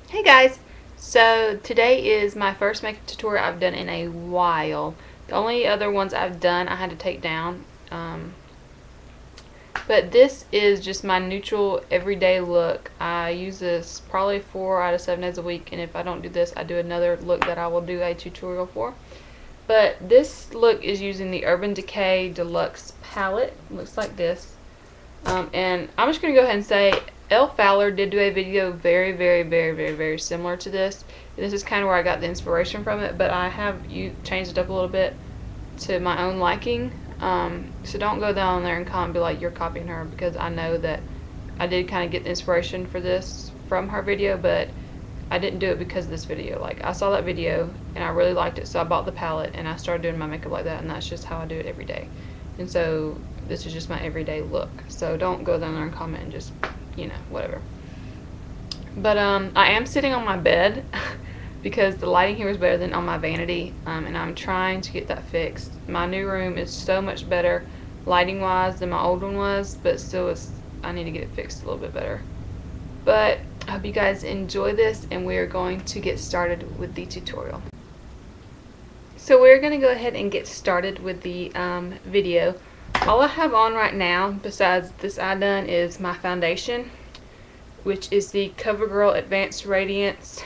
Hey guys! So today is my first makeup tutorial I've done in a while. The only other ones I've done I had to take down. But this is just my neutral everyday look. I use this probably 4 out of 7 days a week, and if I don't do this I do another look that I will do a tutorial for. But this look is using the Urban Decay Deluxe palette. It looks like this. And I'm just going to go ahead and say Elle Fowler did do a video very similar to this. And this is kind of where I got the inspiration from it, but I have changed it up a little bit to my own liking. So don't go down there and comment and be like, you're copying her, because I know that I did kind of get the inspiration for this from her video, but I didn't do it because of this video. Like, I saw that video and I really liked it, so I bought the palette and I started doing my makeup like that, and that's just how I do it every day. And so this is just my everyday look. So don't go down there and comment and just, whatever. But I am sitting on my bed because the lighting here is better than on my vanity, and I'm trying to get that fixed. My new room is so much better lighting wise than my old one was, but still I need to get it fixed a little bit better. But I hope you guys enjoy this, and we are going to get started with the tutorial. So we're going to go ahead and get started with the video. All I have on right now, besides this eye done, is my foundation, which is the CoverGirl Advanced Radiance.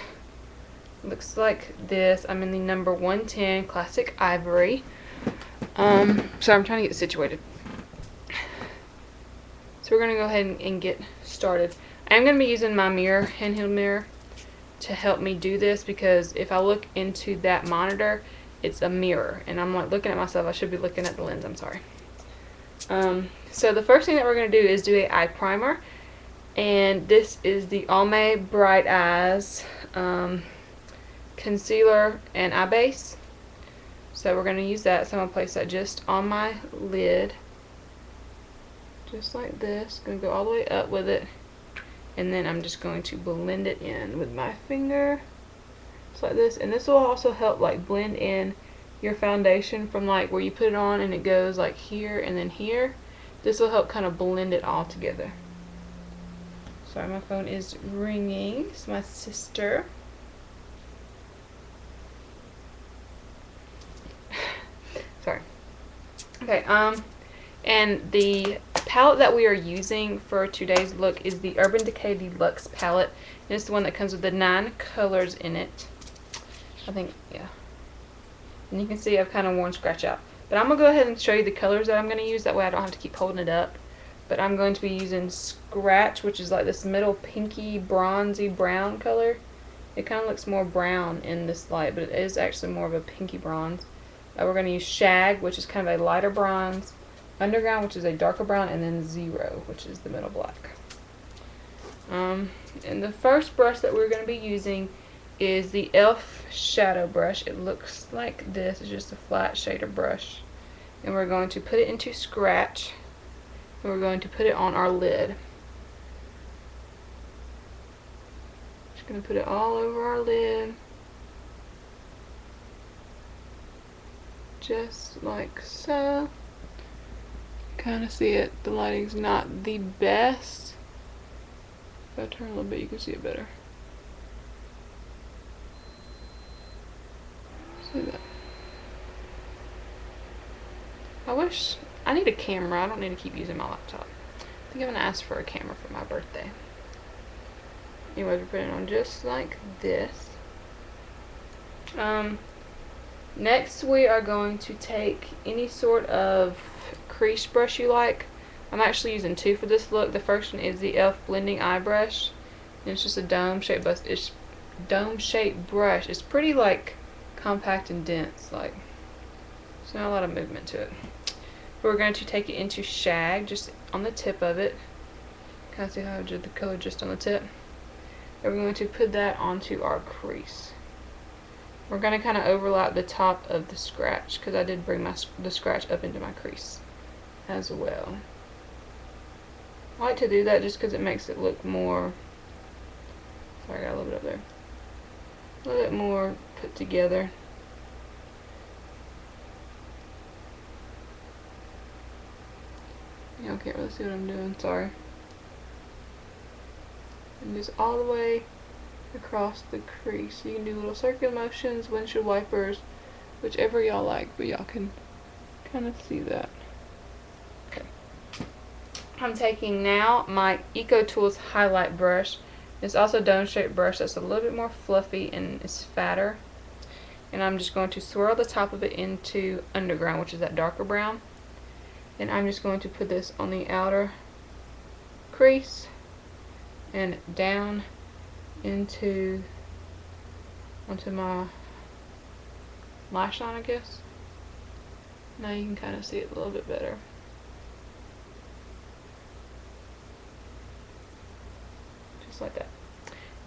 Looks like this. I'm in the number 110 Classic Ivory. So I'm trying to get situated. So we're going to go ahead and get started. I'm going to be using my mirror, handheld mirror, to help me do this, because if I look into that monitor, it's a mirror, and I'm like looking at myself. I should be looking at the lens. I'm sorry. So the first thing that we're going to do is do an eye primer, and this is the Almay Bright Eyes concealer and eye base. So we're going to use that. So I'm going to place that just on my lid, just like this. Going to go all the way up with it, and then I'm just going to blend it in with my finger, just like this. And this will also help like blend in your foundation from like where you put it on and it goes like here and then here. This will help kind of blend it all together. Sorry, my phone is ringing. It's my sister. Sorry. Okay, and the palette that we are using for today's look is the Urban Decay Deluxe palette. And it's the one that comes with the 9 colors in it. I think, yeah. And you can see I've kind of worn scratch out. But I'm going to go ahead and show you the colors that I'm going to use. That way I don't have to keep holding it up. But I'm going to be using Scratch, which is like this middle pinky, bronzy brown color. It kind of looks more brown in this light, but it is actually more of a pinky bronze. We're going to use Shag, which is kind of a lighter bronze. Underground, which is a darker brown. And then Zero, which is the middle black. And the first brush that we're going to be using is the e.l.f. shadow brush. It looks like this. It's just a flat shader brush. And we're going to put it into Scratch. And we're going to put it on our lid. Just going to put it all over our lid. Just like so. Kind of see it. The lighting's not the best. If I turn a little bit, you can see it better. See that? I need a camera. I don't need to keep using my laptop. I think I'm gonna ask for a camera for my birthday. Anyways, we're putting it on just like this. Next we are going to take any sort of crease brush you like. I'm actually using 2 for this look. The first one is the e.l.f. blending eye brush, and it's just a dome-shaped brush. It's pretty like compact and dense, like there's not a lot of movement to it. We're going to take it into Shag, just on the tip of it. Kind of see how I did the color just on the tip. And we're going to put that onto our crease. We're going to kind of overlap the top of the scratch, because I did bring the scratch up into my crease as well. I like to do that just because it makes it look more, sorry, I got a little bit up there, a little bit more put together. Y'all can't really see what I'm doing, sorry. And just all the way across the crease. You can do little circular motions, windshield wipers, whichever y'all like, but y'all can kind of see that. Okay. I'm taking now my Eco Tools highlight brush. It's also a dome-shaped brush that's a little bit more fluffy and is fatter. And I'm just going to swirl the top of it into underground, which is that darker brown. And I'm just going to put this on the outer crease and down onto my lash line, I guess. Now you can kind of see it a little bit better. Just like that.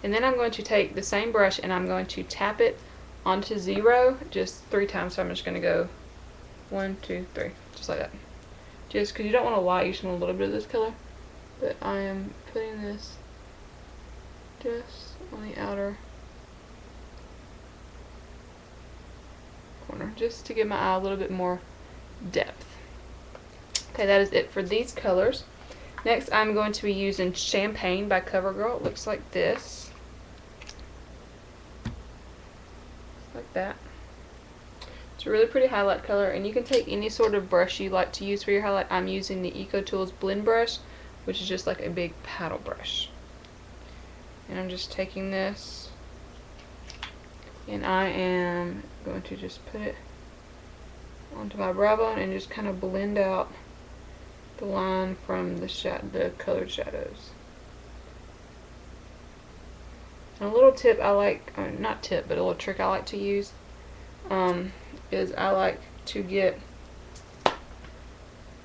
And then I'm going to take the same brush and I'm going to tap it onto 0 just 3 times. So I'm just going to go 1, 2, 3, just like that. Just because you don't want a lot, you just want a little bit of this color. But I am putting this just on the outer corner, just to give my eye a little bit more depth. Okay, that is it for these colors. Next, I'm going to be using Champagne by CoverGirl. It looks like this. Like that. It's a really pretty highlight color, and you can take any sort of brush you like to use for your highlight. I'm using the Eco Tools blend brush, which is just like a big paddle brush. And I'm just taking this and I am going to just put it onto my brow bone and just kind of blend out the line from the colored shadows. And a little tip I like, not tip, but a little trick I like to use is I like to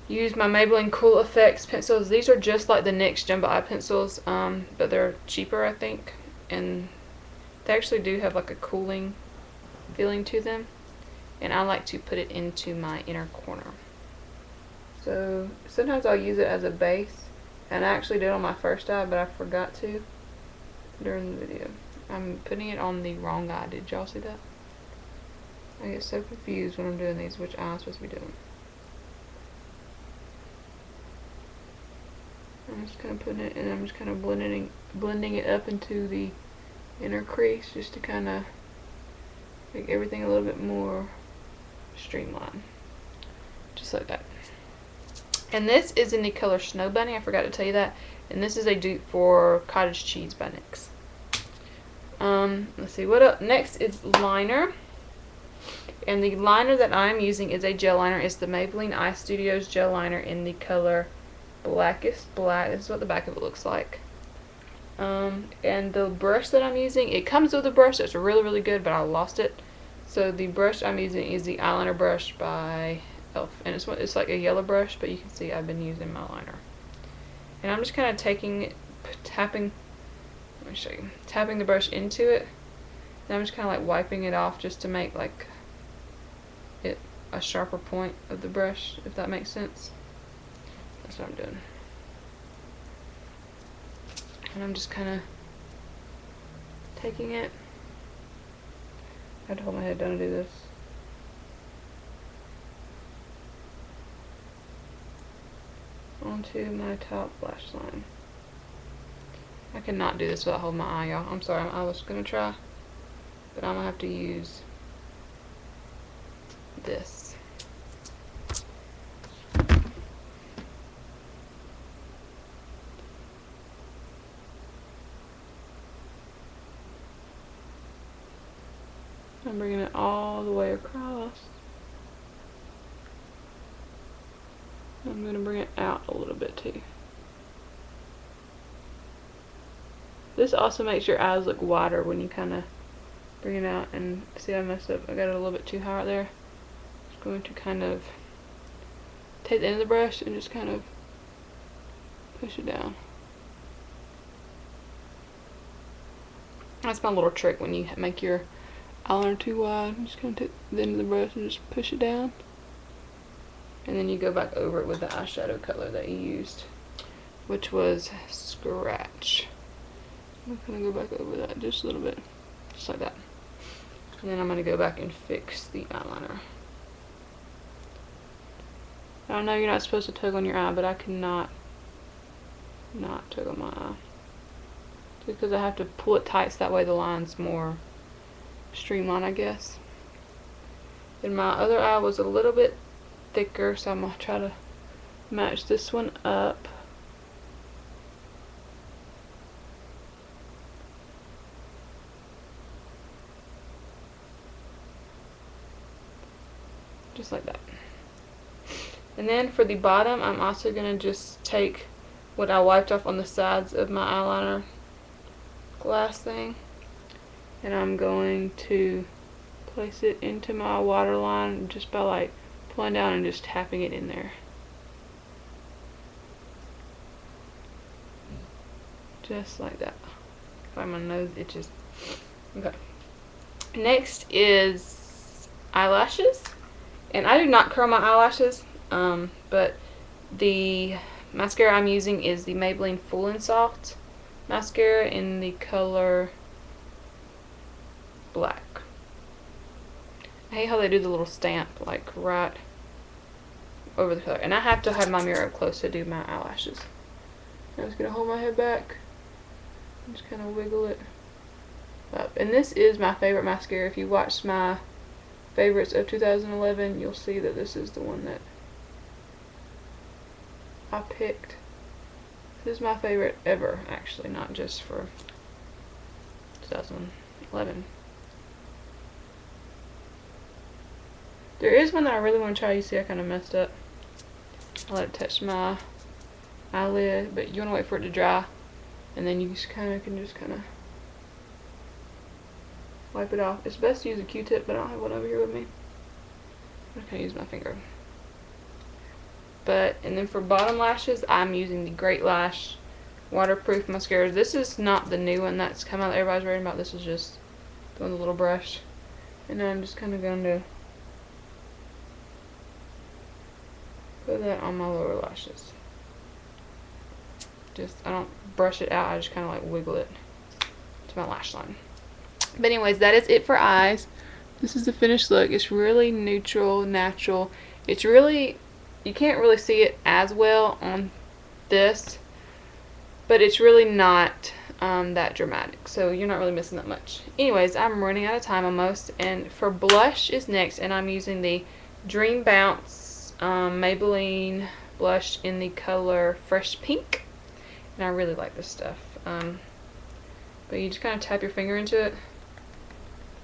use my Maybelline Cool Effects pencils. These are just like the NYX Jumbo Eye pencils, but they're cheaper, I think, and they actually do have like a cooling feeling to them, and I like to put it into my inner corner. So sometimes I'll use it as a base, and I actually did it on my first eye, but I forgot to during the video. I'm putting it on the wrong eye. Did y'all see that? I get so confused when I'm doing these, which eye I'm supposed to be doing. I'm just kind of putting it, and I'm just kind of blending it up into the inner crease, just to kind of make everything a little bit more streamlined, just like that. And this is in the color Snow Bunny. I forgot to tell you that. And this is a dupe for Cottage Cheese by NYX. Let's see what up. Next is liner. And the liner that I'm using is a gel liner. It's the Maybelline Eye Studios gel liner in the color Blackest Black. This is what the back of it looks like. And the brush that I'm using, it comes with a brush that's really, really good, but I lost it. So the brush I'm using is the eyeliner brush by Elf. And it's like a yellow brush, but you can see I've been using my liner. And I'm just kind of tapping the brush into it. And I'm just kind of like wiping it off just to make like it a sharper point of the brush, if that makes sense. That's what I'm doing. And I'm just kind of taking it. I have to hold my head down to do this. Onto my top lash line. I cannot do this without holding my eye, y'all. I'm sorry, I was gonna try, but I'm gonna have to use this. I'm bringing it all the way across. I'm going to bring it out a little bit too. This also makes your eyes look wider when you kind of bring it out. And see, I messed up. I got it a little bit too high right there. Just going to kind of take the end of the brush and just kind of push it down. That's my little trick when you make your eyeliner too wide. I'm just going to take the end of the brush and just push it down. And then you go back over it with the eyeshadow color that you used, which was Scratch. I'm going to go back over that just a little bit, just like that. And then I'm going to go back and fix the eyeliner. I know you're not supposed to tug on your eye, but I cannot not tug on my eye. because I have to pull it tight so that way the line's more streamlined, I guess. And my other eye was a little bit thicker, so I'm going to try to match this one up. Just like that. And then for the bottom, I'm also going to just take what I wiped off on the sides of my eyeliner glass thing, and I'm going to place it into my waterline just by like pulling down and just tapping it in there. Just like that. Why my nose itches. Okay. Next is eyelashes. And I do not curl my eyelashes, but the mascara I'm using is the Maybelline Full and Soft mascara in the color black. I hate how they do the little stamp like right over the color. And I have to have my mirror up close to do my eyelashes. I'm just going to hold my head back and just kind of wiggle it up. And this is my favorite mascara. If you watched my favorites of 2011, you'll see that this is the one that I picked. This is my favorite ever, actually, not just for 2011. There is one that I really want to try. You see I kind of messed up. I let it touch my eyelid, but you want to wait for it to dry, and then you just can just kind of wipe it off. It's best to use a Q-tip, but I don't have one over here with me. I'm just going to use my finger. And then for bottom lashes, I'm using the Great Lash waterproof mascara. This is not the new one that's come out that everybody's writing about. This is just the one with a little brush. And then I'm just kind of going to put that on my lower lashes. I don't brush it out, I just kind of like wiggle it to my lash line. But anyways, that is it for eyes. This is the finished look. It's really neutral, natural. It's really, you can't really see it as well on this, but it's really not that dramatic, so you're not really missing that much. Anyways, I'm running out of time almost, and for blush is next, and I'm using the Dream Bounce Maybelline blush in the color Fresh Pink, and I really like this stuff. But you just kind of tap your finger into it,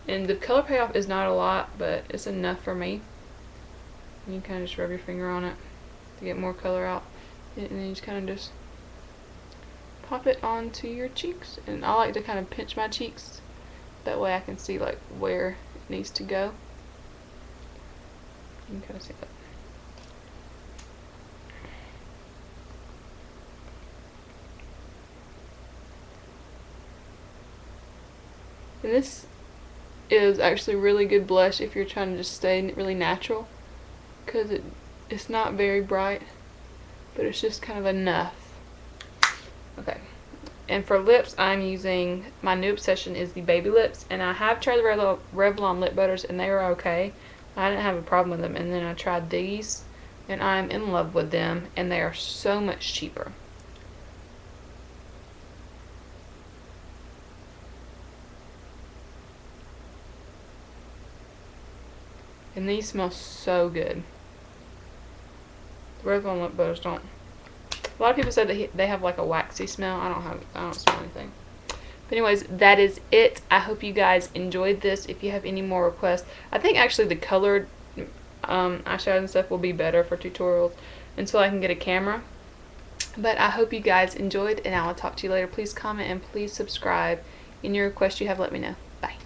and the color payoff is not a lot, but it's enough for me. And you kind of just rub your finger on it to get more color out, and then you just kind of just pop it onto your cheeks. And I like to kind of pinch my cheeks, that way I can see like where it needs to go. You can kind of see that. And this is actually really good blush if you're trying to just stay really natural, because it's not very bright, but it's just kind of enough. Okay, and for lips, I'm using, my new obsession is the baby lips, and I have tried the Revlon lip butters, and they were okay. I didn't have a problem with them, and then I tried these, and I'm in love with them, and they are so much cheaper. And these smell so good. The Revlon lip butters don't. A lot of people say that they have like a waxy smell. I don't smell anything. But anyways, that is it. I hope you guys enjoyed this. If you have any more requests, I think actually the colored eyeshadow and stuff will be better for tutorials until I can get a camera. But I hope you guys enjoyed, and I will talk to you later. Please comment and please subscribe. Any requests you have, let me know. Bye.